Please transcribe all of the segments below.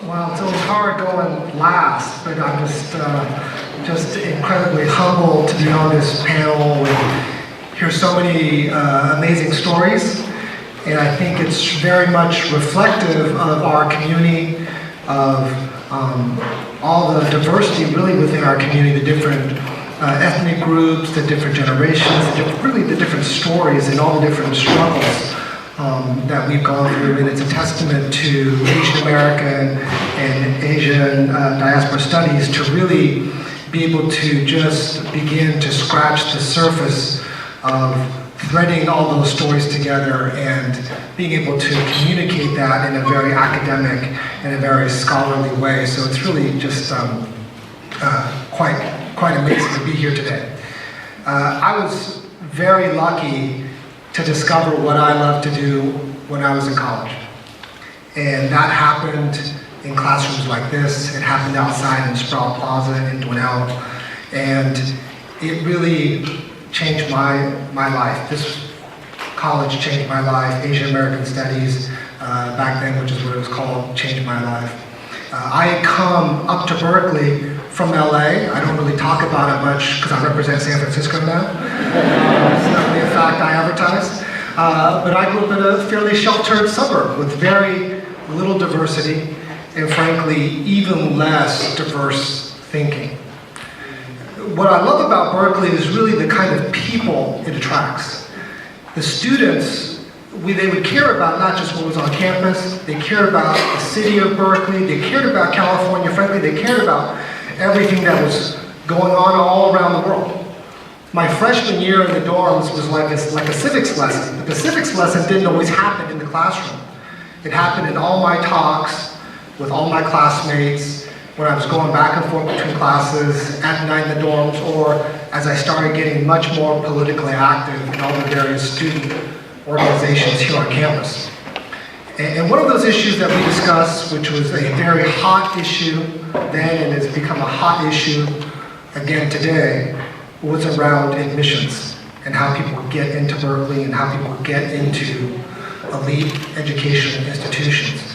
Well, it's always hard going last, but I'm just incredibly humbled to be on this panel and hear so many amazing stories. And I think it's very much reflective of our community, of all the diversity really within our community, the different ethnic groups, the different generations, really the different stories and all the different struggles that we've gone through. And it's a testament to Asian American and Asian diaspora studies to really be able to just begin to scratch the surface of threading all those stories together and being able to communicate that in a very academic and a very scholarly way. So it's really just quite amazing to be here today. I was very lucky to discover what I loved to do when I was in college. And that happened in classrooms like this. It happened outside in Sproul Plaza in Dwinell. And it really changed my life. This college changed my life. Asian American Studies, back then, which is what it was called, changed my life. I had come up to Berkeley from LA. I don't really talk about it much because I represent San Francisco now. It's not really a fact I advertise. But I grew up in a fairly sheltered suburb with very little diversity and frankly, even less diverse thinking. What I love about Berkeley is really the kind of people it attracts. The students, they would care about not just what was on campus, they cared about the city of Berkeley, they cared about California, frankly, they cared about everything that was going on all around the world. My freshman year in the dorms was like a civics lesson, but the civics lesson didn't always happen in the classroom. It happened in all my talks with all my classmates, when I was going back and forth between classes, at night in the dorms, or as I started getting much more politically active in all the various student organizations here on campus. And one of those issues that we discussed, which was a very hot issue then and has become a hot issue again today, was around admissions and how people get into Berkeley and how people get into elite educational institutions.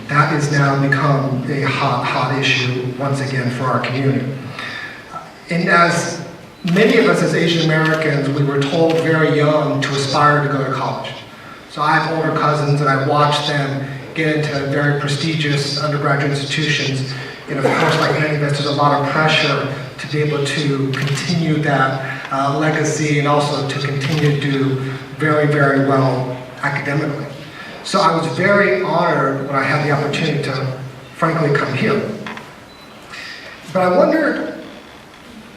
That has now become a hot issue once again for our community. And as many of us as Asian Americans, we were told very young to aspire to go to college. So I have older cousins and I watched them get into very prestigious undergraduate institutions. And of course, like any of us, there's a lot of pressure to be able to continue that legacy and also to continue to do very, very well academically. So I was very honored when I had the opportunity to, frankly, come here. But I wondered,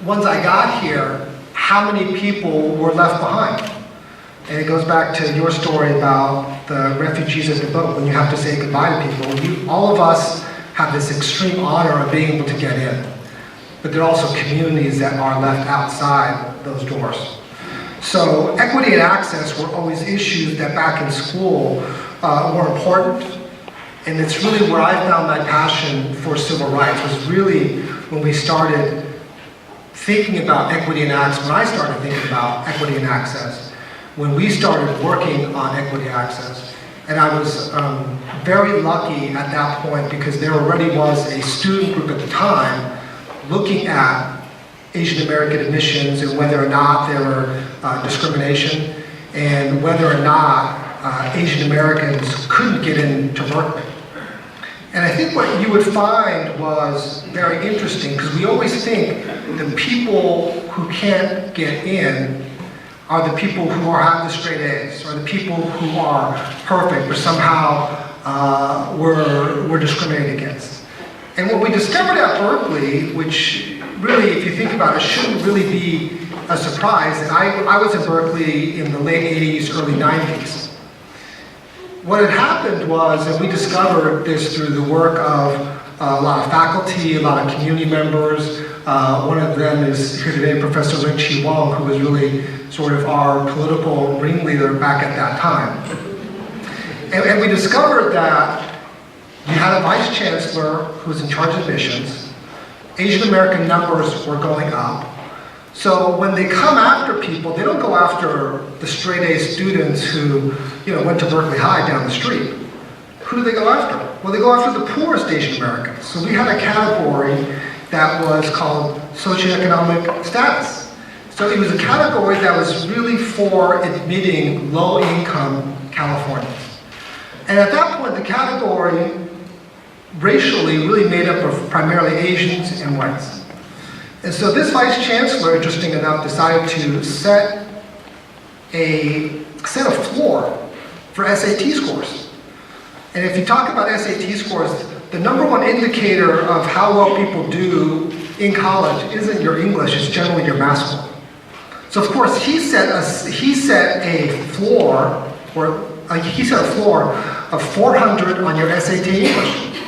once I got here, how many people were left behind? And it goes back to your story about the refugees at the boat, when you have to say goodbye to people. All of us have this extreme honor of being able to get in. But there are also communities that are left outside those doors. So equity and access were always issues that back in school were important. And it's really where I found my passion for civil rights, was really when we started thinking about equity and access, when I started thinking about equity and access, when we started working on equity access. And I was very lucky at that point because there already was a student group at the time looking at Asian American admissions and whether or not there were discrimination and whether or not Asian Americans couldn't get into Berkeley. And I think what you would find was very interesting because we always think the people who can't get in are the people who have the straight A's, or the people who are perfect, or somehow were discriminated against. And what we discovered at Berkeley, which really, if you think about it, shouldn't really be a surprise, and I was in Berkeley in the late 80s, early 90s. What had happened was, and we discovered this through the work of a lot of faculty, a lot of community members. One of them is here today, Professor Rin-Chi Wong, who was really sort of our political ringleader back at that time. And we discovered that you had a vice chancellor who was in charge of admissions. Asian American numbers were going up. So when they come after people, they don't go after the straight A students who, went to Berkeley High down the street. Who do they go after? Well, they go after the poorest Asian Americans. So we had a category that was called socioeconomic status. So it was a category that was really for admitting low-income Californians. And at that point, the category racially really made up of primarily Asians and whites. And so this vice chancellor, interesting enough, decided to set a floor for SAT scores. And if you talk about SAT scores, the number one indicator of how well people do in college isn't your English, it's generally your math score. So of course, he set a floor of 400 on your SAT English,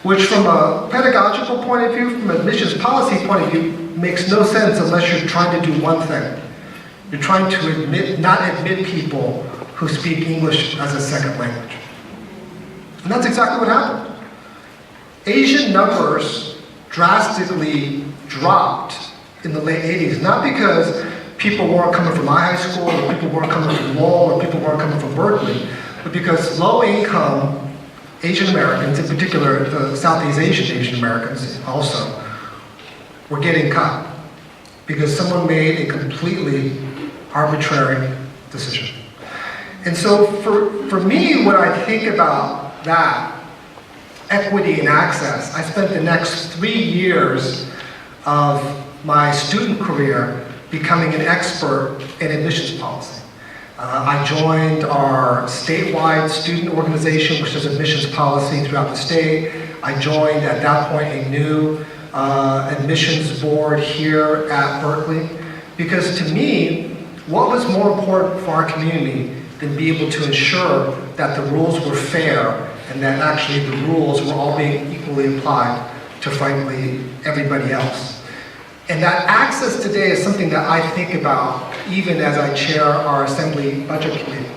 which from a pedagogical point of view, from an admissions policy point of view, makes no sense unless you're trying to do one thing. You're trying to not admit people who speak English as a second language. And that's exactly what happened. Asian numbers drastically dropped in the late 80s, not because people weren't coming from my high school, or people weren't coming from Lowell, or people weren't coming from Berkeley, but because low-income Asian Americans, in particular the Southeast Asian Americans also, were getting cut because someone made a completely arbitrary decision. And so for me, when I think about that, equity and access, I spent the next 3 years of my student career becoming an expert in admissions policy. I joined our statewide student organization, which does admissions policy throughout the state. I joined, at that point, a new admissions board here at Berkeley, because to me, what was more important for our community than be able to ensure that the rules were fair and that actually the rules were all being equally applied to, frankly, everybody else. And that access today is something that I think about even as I chair our Assembly Budget Committee,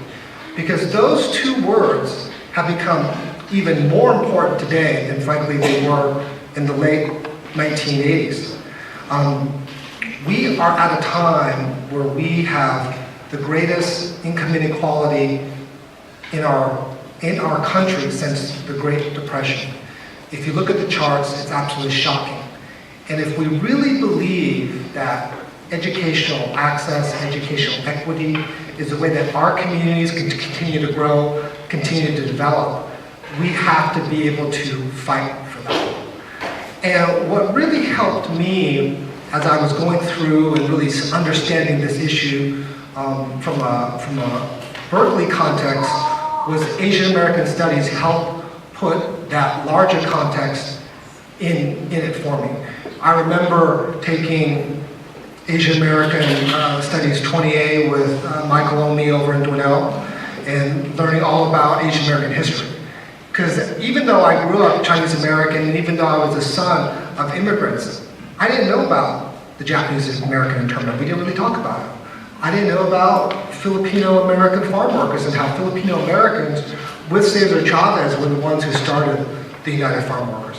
because those two words have become even more important today than, frankly, they were in the late 1980s. We are at a time where we have the greatest income inequality in our country since the Great Depression. If you look at the charts, it's absolutely shocking. And if we really believe that educational access, educational equity is the way that our communities can continue to grow, continue to develop, we have to be able to fight for that. And what really helped me as I was going through and really understanding this issue from a Berkeley context was Asian American Studies helped put that larger context in it for me. I remember taking Asian American Studies 20A with Michael Omi over in Dwinell and learning all about Asian American history. Because even though I grew up Chinese American and even though I was the son of immigrants, I didn't know about the Japanese American internment. We didn't really talk about it. I didn't know about Filipino American farm workers and how Filipino Americans with Cesar Chavez were the ones who started the United Farm Workers.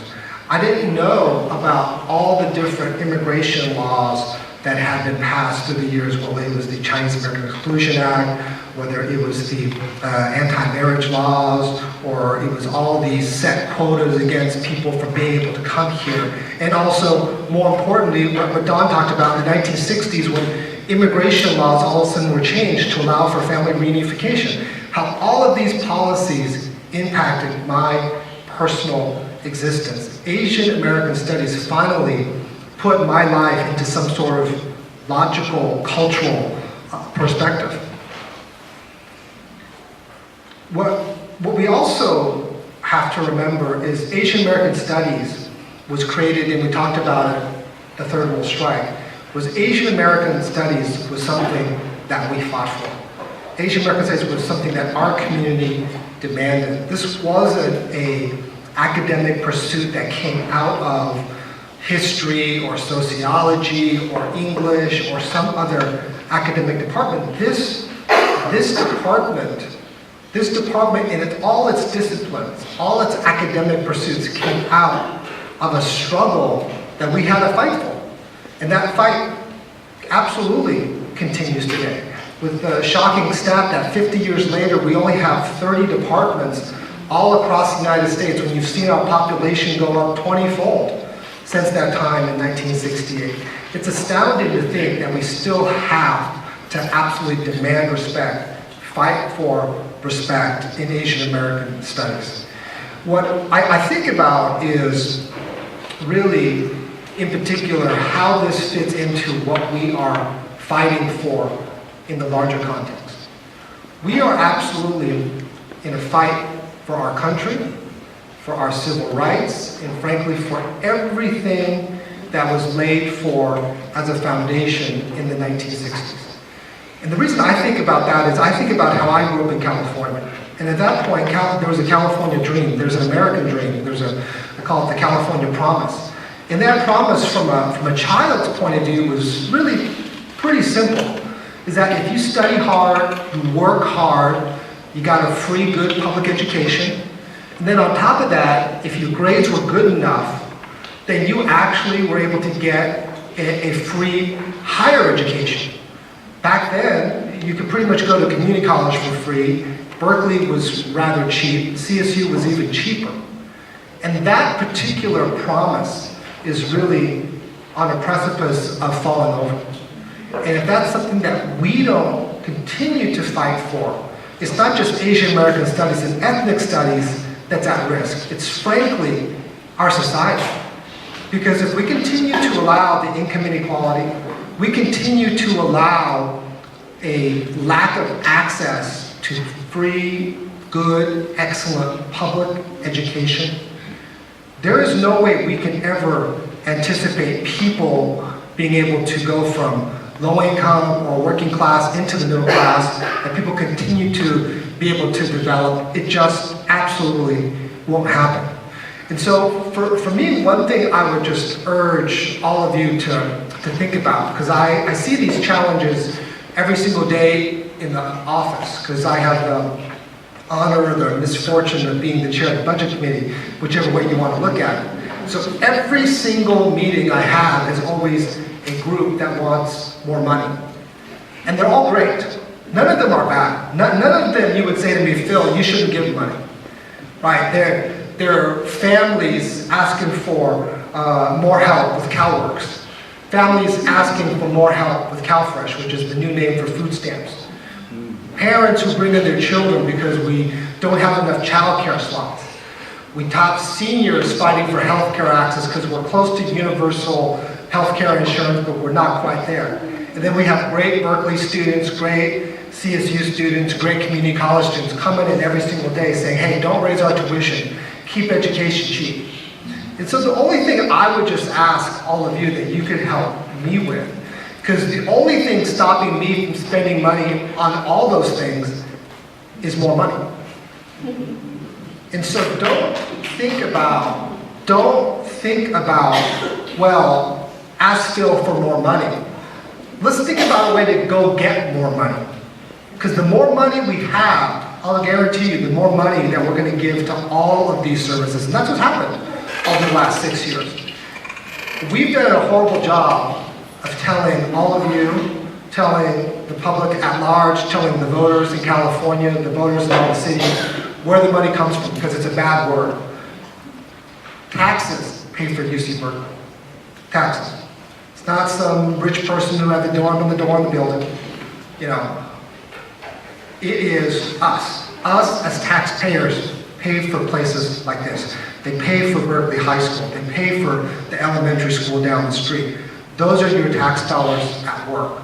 I didn't know about all the different immigration laws that had been passed through the years, whether it was the Chinese American Exclusion Act, whether it was the anti-marriage laws, or it was all these set quotas against people for being able to come here. And also, more importantly, what Don talked about in the 1960s when immigration laws all of a sudden were changed to allow for family reunification. How all of these policies impacted my personal existence. Asian American Studies finally put my life into some sort of logical, cultural perspective. What we also have to remember is Asian American Studies was created, and we talked about it, the Third World Strike, was Asian American Studies was something that we fought for. Asian American Studies was something that our community demanded. This wasn't an academic pursuit that came out of history or sociology or English or some other academic department. This department in all its disciplines, all its academic pursuits came out of a struggle that we had to fight for. And that fight absolutely continues today. With the shocking stat that 50 years later, we only have 30 departments all across the United States, when you've seen our population go up 20-fold since that time in 1968. It's astounding to think that we still have to absolutely demand respect, fight for respect in Asian American studies. What I think about is really, in particular, how this fits into what we are fighting for in the larger context. We are absolutely in a fight for our country, for our civil rights, and frankly for everything that was laid for as a foundation in the 1960s. And the reason I think about that is I think about how I grew up in California. And at that point, there was a California dream, there's an American dream, I call it the California promise. And that promise from a child's point of view was really pretty simple, is that if you study hard, you work hard, you got a free, good public education, and then on top of that, if your grades were good enough, then you actually were able to get a free higher education. Back then, you could pretty much go to community college for free. Berkeley was rather cheap. CSU was even cheaper. And that particular promise is really on a precipice of falling over. And if that's something that we don't continue to fight for, it's not just Asian American studies and ethnic studies that's at risk. It's frankly our society. Because if we continue to allow the income inequality, we continue to allow a lack of access to free, good, excellent public education, there is no way we can ever anticipate people being able to go from low income or working class into the middle class, and people continue to be able to develop. It just absolutely won't happen. And so for me, one thing I would just urge all of you to think about, because I see these challenges every single day in the office, because I have the honor or the misfortune of being the chair of the budget committee, whichever way you want to look at it. So every single meeting I have is always a group that wants more money. And they're all great. None of them are bad. None of them you would say to me, Phil, you shouldn't give money. Right? They're families asking for more help with CalWorks. Families asking for more help with CalFresh, which is the new name for food stamps. Parents who bring in their children because we don't have enough childcare slots. We top seniors fighting for healthcare access because we're close to universal healthcare insurance, but we're not quite there. And then we have great Berkeley students, great CSU students, great community college students coming in every single day saying, hey, don't raise our tuition, keep education cheap. And so the only thing I would just ask all of you that you could help me with, because the only thing stopping me from spending money on all those things is more money. And so don't think about, well, ask Phil for more money. Let's think about a way to go get more money. Because the more money we have, I'll guarantee you, the more money that we're going to give to all of these services. And that's what's happened over the last 6 years. We've done a horrible job of telling all of you, telling the public at large, telling the voters in California, the voters in all the cities, where the money comes from, because it's a bad word. Taxes pay for UC Berkeley. Taxes. It's not some rich person who had the door on the building. You know, it is us. Us as taxpayers pay for places like this. They pay for Berkeley High School. They pay for the elementary school down the street. Those are your tax dollars at work.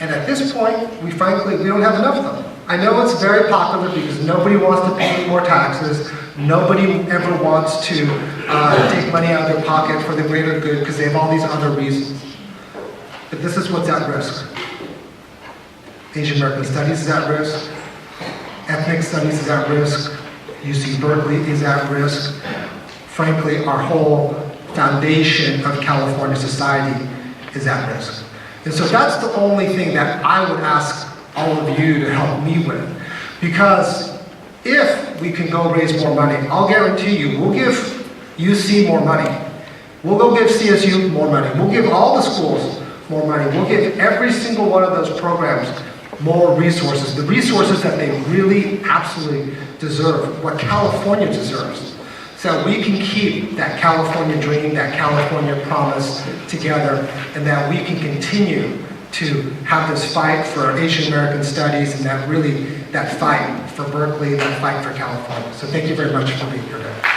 And at this point, we don't have enough of them. I know it's very popular because nobody wants to pay more taxes. Nobody ever wants to take money out of their pocket for the greater good because they have all these other reasons. But this is what's at risk. Asian American Studies is at risk. Ethnic Studies is at risk. UC Berkeley is at risk. Frankly, our whole foundation of California society is at risk. And so that's the only thing that I would ask all of you to help me with. Because if we can go raise more money, I'll guarantee you, we'll give UC more money. We'll go give CSU more money. We'll give all the schools more money. We'll give every single one of those programs more resources, the resources that they really absolutely deserve, what California deserves, so we can keep that California dream, that California promise together, and that we can continue to have this fight for Asian American studies and that fight for Berkeley, that fight for California. So thank you very much for being here today.